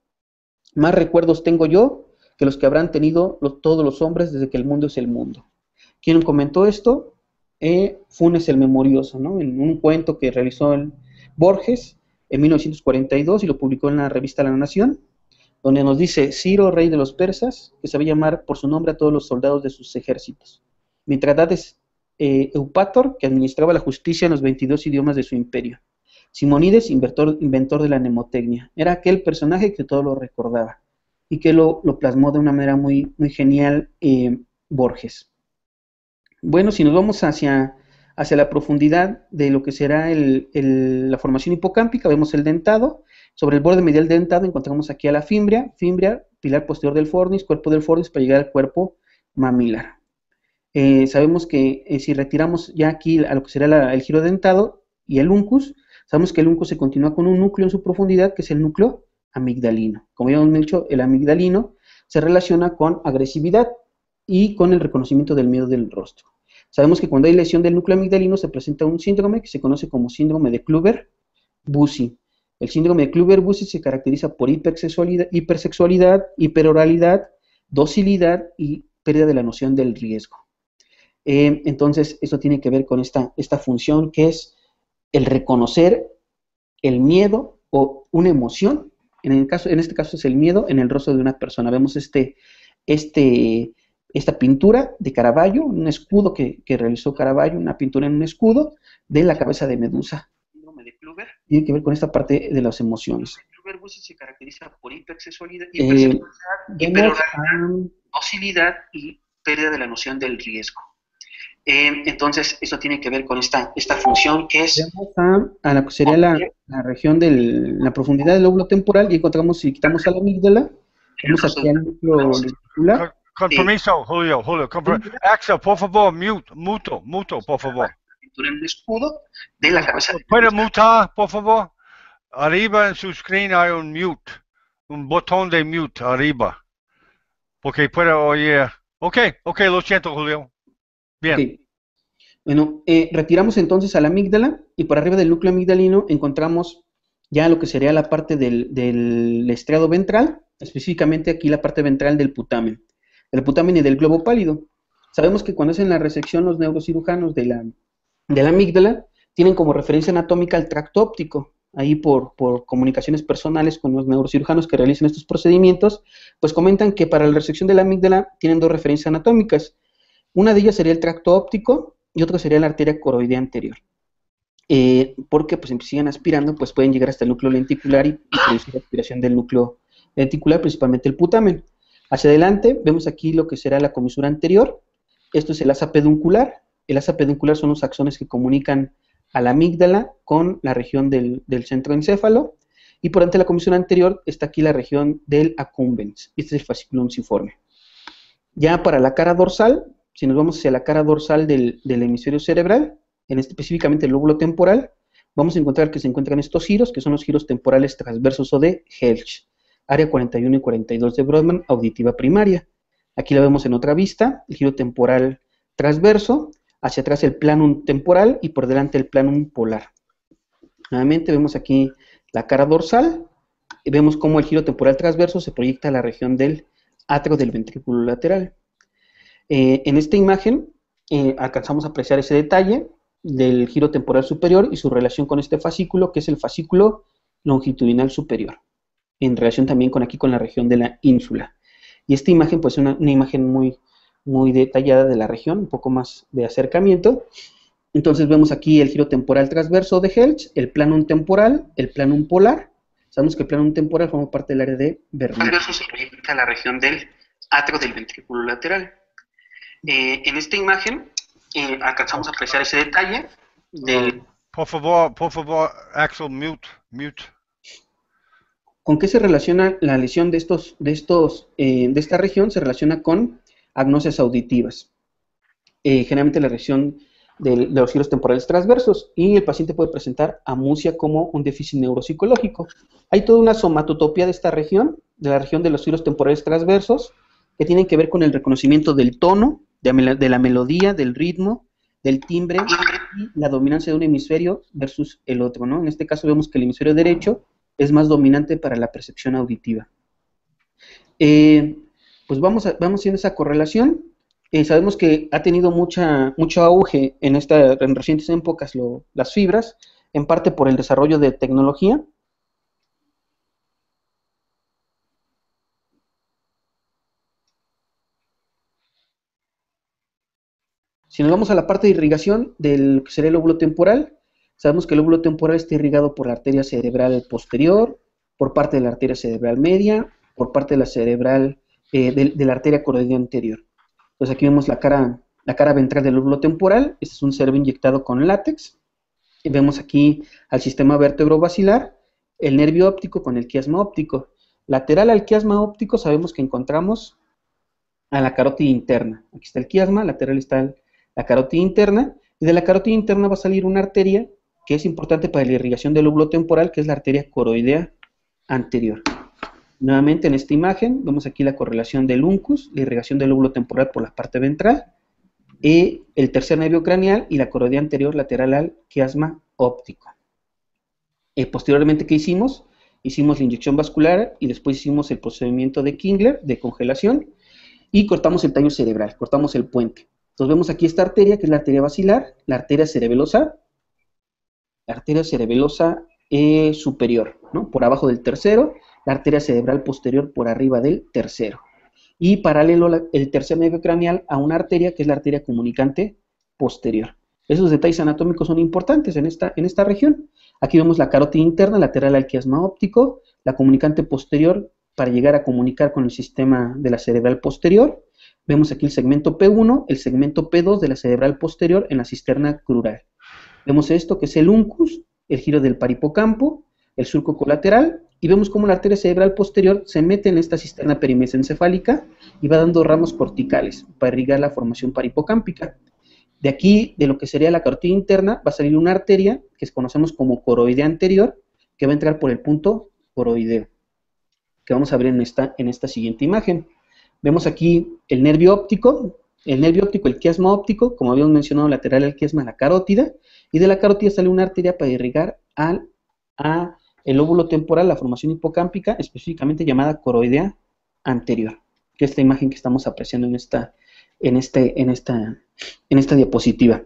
más recuerdos tengo yo que los que habrán tenido todos los hombres desde que el mundo es el mundo. ¿Quién comentó esto? Funes el Memorioso, ¿no? En un cuento que realizó Borges en 1942 y lo publicó en la revista La Nación, donde nos dice: Ciro, rey de los persas, que sabía llamar por su nombre a todos los soldados de sus ejércitos. Mitradades Eupator, que administraba la justicia en los 22 idiomas de su imperio. Simonides, inventor de la mnemotecnia. Era aquel personaje que todo lo recordaba y que lo plasmó de una manera muy, muy genial Borges. Bueno, si nos vamos hacia la profundidad de lo que será la formación hipocámpica, vemos el dentado. Sobre el borde medial dentado encontramos aquí a la fimbria, pilar posterior del fornis, cuerpo del fornis para llegar al cuerpo mamilar. Sabemos que si retiramos ya aquí a lo que será el giro dentado y el uncus, sabemos que el uncus se continúa con un núcleo en su profundidad, que es el núcleo amigdalino. Como ya hemos dicho, el amigdalino se relaciona con agresividad y con el reconocimiento del miedo del rostro. Sabemos que cuando hay lesión del núcleo amigdalino se presenta un síndrome que se conoce como síndrome de Kluver-Bucy. El síndrome de Kluver-Bucy se caracteriza por hipersexualidad, hiperoralidad, docilidad y pérdida de la noción del riesgo. Entonces, esto tiene que ver con esta función que es el reconocer el miedo o una emoción. En este caso es el miedo en el rostro de una persona. Vemos esta pintura de Caravaggio, un escudo que realizó Caravaggio, una pintura en un escudo de la cabeza de Medusa. El síndrome de Kluver tiene que ver con esta parte de las emociones. Kluver-Bucy se caracteriza por hipersexualidad, docilidad y pérdida de la noción del riesgo. Entonces, esto tiene que ver con esta función que es... Vamos a lo que sería la región de la profundidad del lóbulo temporal y encontramos, si quitamos a la amígdala, vamos aquí al núcleo lenticular. Con permiso, Julio. Axel, por favor, muto, por favor. En el escudo de la cabeza. ¿Puede mutar, por favor? Arriba en su screen hay un mute, un botón de mute arriba, porque puede oír. Ok, lo siento, Julio. Bien. Okay. Bueno, retiramos entonces a la amígdala y por arriba del núcleo amigdalino encontramos ya lo que sería la parte del estriado ventral, específicamente aquí la parte ventral del putamen y del globo pálido. Sabemos que cuando hacen la resección los neurocirujanos de la amígdala tienen como referencia anatómica el tracto óptico. Ahí por comunicaciones personales con los neurocirujanos que realizan estos procedimientos, pues comentan que para la resección de la amígdala tienen dos referencias anatómicas. Una de ellas sería el tracto óptico y otra sería la arteria coroidea anterior. Porque pues si siguen aspirando, pues pueden llegar hasta el núcleo lenticular y producir aspiración del núcleo lenticular, principalmente el putamen. Hacia adelante vemos aquí lo que será la comisura anterior. Esto es el asa peduncular. El asa peduncular son los axones que comunican a la amígdala con la región del centro encéfalo. Y por ante la comisura anterior está aquí la región del accumbens. Este es el fascículo unciforme. Ya para la cara dorsal, si nos vamos hacia la cara dorsal del hemisferio cerebral, específicamente el lóbulo temporal, vamos a encontrar que se encuentran estos giros, que son los giros temporales transversos o de Helsch, área 41 y 42 de Brodmann, auditiva primaria. Aquí la vemos en otra vista, el giro temporal transverso, hacia atrás el planum temporal y por delante el planum polar. Nuevamente vemos aquí la cara dorsal, vemos cómo el giro temporal transverso se proyecta a la región del atrio del ventrículo lateral. En esta imagen alcanzamos a apreciar ese detalle del giro temporal superior y su relación con este fascículo, que es el fascículo longitudinal superior, en relación también con aquí con la región de la ínsula. Y esta imagen, pues, es una imagen muy detallada de la región, un poco más de acercamiento. Entonces vemos aquí el giro temporal transverso de Helmholtz, el planum temporal, el planum polar. Sabemos que el planum temporal forma parte del área de Bernoulli. Transverso se proyecta a la región del atrio del ventrículo lateral. En esta imagen alcanzamos a apreciar ese detalle del... Por favor, Axel, mute. ¿Con qué se relaciona la lesión de esta región? Se relaciona con agnosias auditivas. Generalmente la región de los giros temporales transversos, y el paciente puede presentar amusia como un déficit neuropsicológico. Hay toda una somatotopía de esta región, de la región de los giros temporales transversos, que tienen que ver con el reconocimiento del tono, de la melodía, del ritmo, del timbre y la dominancia de un hemisferio versus el otro, ¿no? En este caso vemos que el hemisferio derecho es más dominante para la percepción auditiva. Pues vamos haciendo esa correlación. Sabemos que ha tenido mucho auge en recientes épocas las fibras, en parte por el desarrollo de tecnología. Si nos vamos a la parte de irrigación del que sería el lóbulo temporal, sabemos que el lóbulo temporal está irrigado por la arteria cerebral posterior, por parte de la arteria cerebral media, por parte de la cerebral, de la arteria coroidea anterior. Entonces aquí vemos la cara ventral del lóbulo temporal. Este es un cerebro inyectado con látex. Y vemos aquí al sistema vértebro-basilar, el nervio óptico con el quiasma óptico. Lateral al quiasma óptico sabemos que encontramos a la carótida interna. Aquí está el quiasma, lateral está la carótida interna, y de la carótida interna va a salir una arteria que es importante para la irrigación del lóbulo temporal, que es la arteria coroidea anterior. Nuevamente en esta imagen vemos aquí la correlación del uncus, la irrigación del lóbulo temporal por la parte ventral, y el tercer nervio craneal y la coroidea anterior lateral al quiasma óptico. Posteriormente, ¿qué hicimos? Hicimos la inyección vascular y después hicimos el procedimiento de Kingler, de congelación, y cortamos el tallo cerebral, cortamos el puente. Entonces vemos aquí esta arteria, que es la arteria basilar, la arteria cerebelosa superior, ¿no? Por abajo del tercero, la arteria cerebral posterior por arriba del tercero. Y paralelo el tercer nervio craneal a una arteria que es la arteria comunicante posterior. Esos detalles anatómicos son importantes en esta región. Aquí vemos la carótida interna, lateral al quiasma óptico, la comunicante posterior para llegar a comunicar con el sistema de la cerebral posterior. Vemos aquí el segmento P1, el segmento P2 de la cerebral posterior en la cisterna crural. Vemos esto que es el uncus, el giro del parihipocampo, el surco colateral, y vemos cómo la arteria cerebral posterior se mete en esta cisterna perimesencefálica y va dando ramos corticales para irrigar la formación parihipocámpica. De aquí, de lo que sería la carótida interna, va a salir una arteria que conocemos como coroidea anterior, que va a entrar por el punto coroideo, que vamos a ver en esta siguiente imagen. Vemos aquí el nervio óptico, el quiasma óptico, como habíamos mencionado, lateral al quiasma, la carótida, y de la carótida sale una arteria para irrigar el lóbulo temporal, la formación hipocámpica, específicamente llamada coroidea anterior, que es esta imagen que estamos apreciando en esta diapositiva.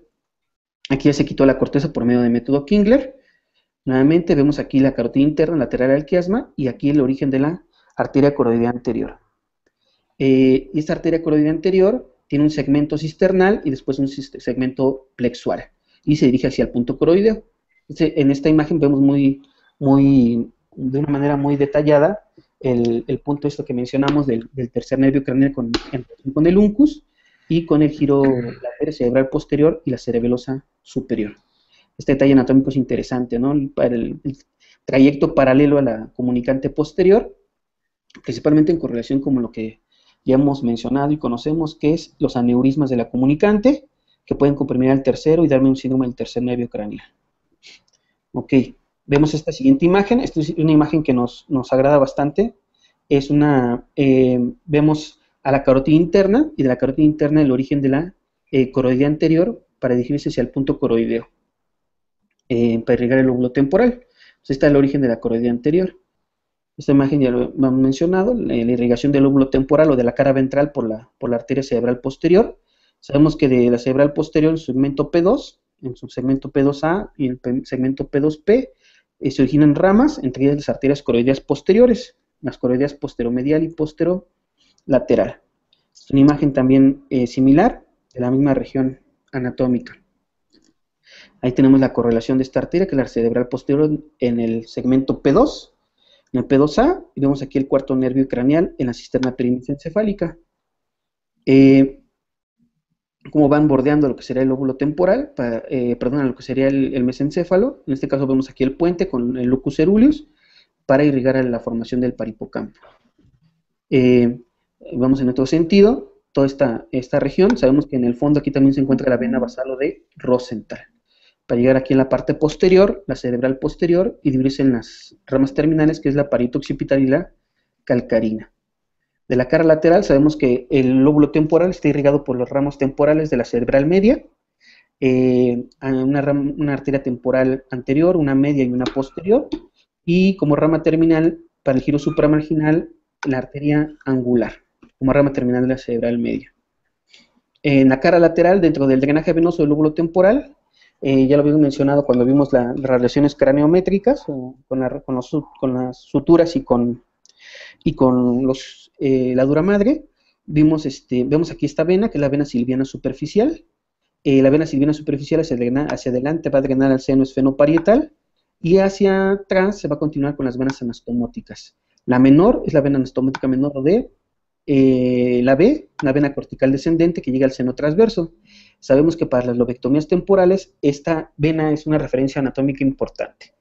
Aquí ya se quitó la corteza por medio del método Kingler. Nuevamente vemos aquí la carótida interna, lateral al quiasma, y aquí el origen de la arteria coroidea anterior. Y esta arteria coroidea anterior tiene un segmento cisternal y después un segmento plexual, y se dirige hacia el punto coroideo. Entonces, en esta imagen vemos de una manera muy detallada el punto esto que mencionamos del tercer nervio craneal con el uncus y con el giro lateral cerebral posterior y la cerebelosa superior. Este detalle anatómico es interesante, ¿no? Para el trayecto paralelo a la comunicante posterior, principalmente en correlación con lo que ya hemos mencionado y conocemos, que es los aneurismas de la comunicante, que pueden comprimir al tercero y darme un síndrome del tercer nervio craneal. Ok, vemos esta siguiente imagen. Esta es una imagen que nos agrada bastante. Vemos a la carótida interna, y de la carótida interna el origen de la coroidea anterior para dirigirse hacia el punto coroideo, para irrigar el lóbulo temporal. Entonces está el origen de la coroidea anterior. Esta imagen ya lo hemos mencionado, la irrigación del lóbulo temporal o de la cara ventral por la arteria cerebral posterior. Sabemos que de la cerebral posterior, el segmento P2, en el subsegmento P2A y el segmento P2P, se originan ramas, entre ellas las arterias coroideas posteriores, las coroideas posteromedial y posterolateral. Es una imagen también similar de la misma región anatómica. Ahí tenemos la correlación de esta arteria, que es la cerebral posterior en el segmento P2, en el P2A, y vemos aquí el cuarto nervio craneal en la cisterna perimesencefálica. Cómo van bordeando lo que sería el lóbulo temporal, lo que sería el mesencéfalo. En este caso vemos aquí el puente con el locus ceruleus para irrigar a la formación del parihipocampo. Vamos en otro sentido, toda esta región, sabemos que en el fondo aquí también se encuentra la vena basalo de Rosenthal. Para llegar aquí en la parte posterior, la cerebral posterior, y dividirse en las ramas terminales, que es la parieto occipital y la calcarina. De la cara lateral sabemos que el lóbulo temporal está irrigado por los ramos temporales de la cerebral media, una arteria temporal anterior, una media y una posterior, y como rama terminal, para el giro supramarginal, la arteria angular, como rama terminal de la cerebral media. En la cara lateral, dentro del drenaje venoso del lóbulo temporal, ya lo habíamos mencionado cuando vimos las relaciones craneométricas, con las suturas y con la dura madre. Vemos aquí esta vena, que es la vena silviana superficial. La vena silviana superficial hacia adelante va a drenar al seno esfenoparietal, y hacia atrás se va a continuar con las venas anastomóticas. La menor es la vena anastomótica menor de la B, una vena cortical descendente que llega al seno transverso. Sabemos que para las lobectomías temporales esta vena es una referencia anatómica importante.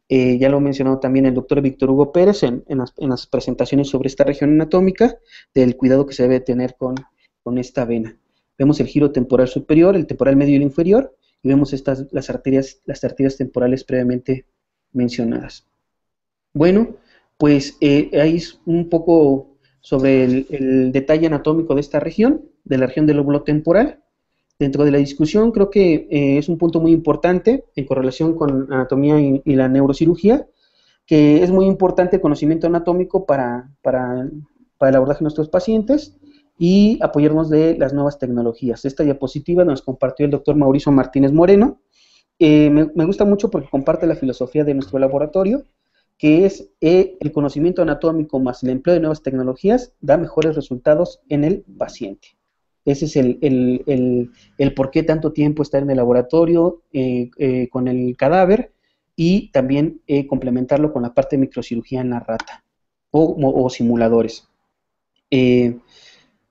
Ya lo ha mencionado también el doctor Víctor Hugo Pérez en las presentaciones sobre esta región anatómica, del cuidado que se debe tener con esta vena. Vemos el giro temporal superior, el temporal medio y el inferior, y vemos las arterias temporales previamente mencionadas. Bueno, pues ahí es un poco sobre el detalle anatómico de esta región, de la región del lóbulo temporal. Dentro de la discusión creo que es un punto muy importante en correlación con la anatomía y la neurocirugía, que es muy importante el conocimiento anatómico para el abordaje de nuestros pacientes y apoyarnos de las nuevas tecnologías. Esta diapositiva nos compartió el doctor Mauricio Martínez Moreno. Me gusta mucho porque comparte la filosofía de nuestro laboratorio, que es el conocimiento anatómico más el empleo de nuevas tecnologías da mejores resultados en el paciente. Ese es el por qué tanto tiempo estar en el laboratorio con el cadáver, y también complementarlo con la parte de microcirugía en la rata o simuladores.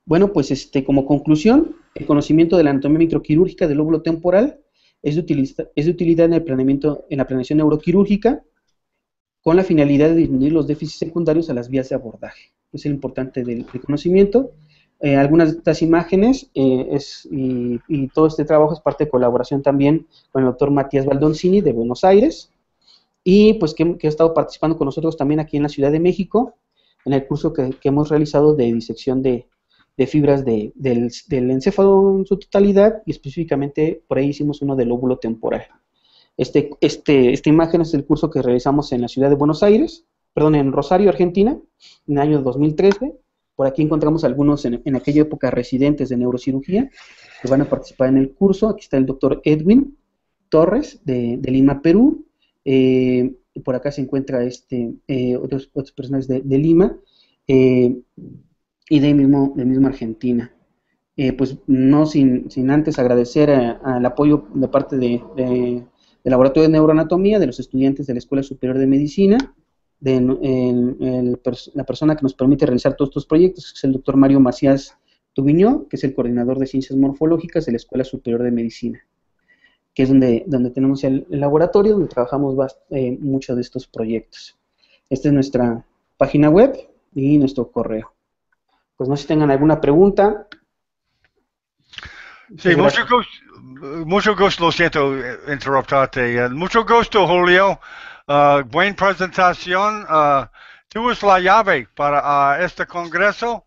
Bueno, pues como conclusión, el conocimiento de la anatomía microquirúrgica del lóbulo temporal es de utilidad en la planeación neuroquirúrgica, con la finalidad de disminuir los déficits secundarios a las vías de abordaje. Es el importante del conocimiento. Algunas de estas imágenes y todo este trabajo es parte de colaboración también con el doctor Matías Baldoncini de Buenos Aires, y pues que ha estado participando con nosotros también aquí en la Ciudad de México, en el curso que hemos realizado de disección de fibras del encéfalo en su totalidad, y específicamente por ahí hicimos uno del lóbulo temporal. Esta imagen es el curso que realizamos en la Ciudad de Buenos Aires, perdón, en Rosario, Argentina, en el año 2013. Por aquí encontramos algunos en aquella época residentes de neurocirugía que van a participar en el curso. Aquí está el doctor Edwin Torres de Lima, Perú. Por acá se encuentra otros personajes de Lima y de mismo Argentina. Pues no sin antes agradecer al apoyo de parte del Laboratorio de Neuroanatomía, de los estudiantes de la Escuela Superior de Medicina, la persona que nos permite realizar todos estos proyectos, que es el doctor Mario Macías Tubiñó, que es el coordinador de Ciencias Morfológicas de la Escuela Superior de Medicina, que es donde tenemos el laboratorio, donde trabajamos muchos de estos proyectos. Esta es nuestra página web y nuestro correo. Pues no sé si tengan alguna pregunta. Sí, mucho gusto, lo siento interrumpirte. Mucho gusto, Julio. Buena presentación. Tú eres la llave para este congreso.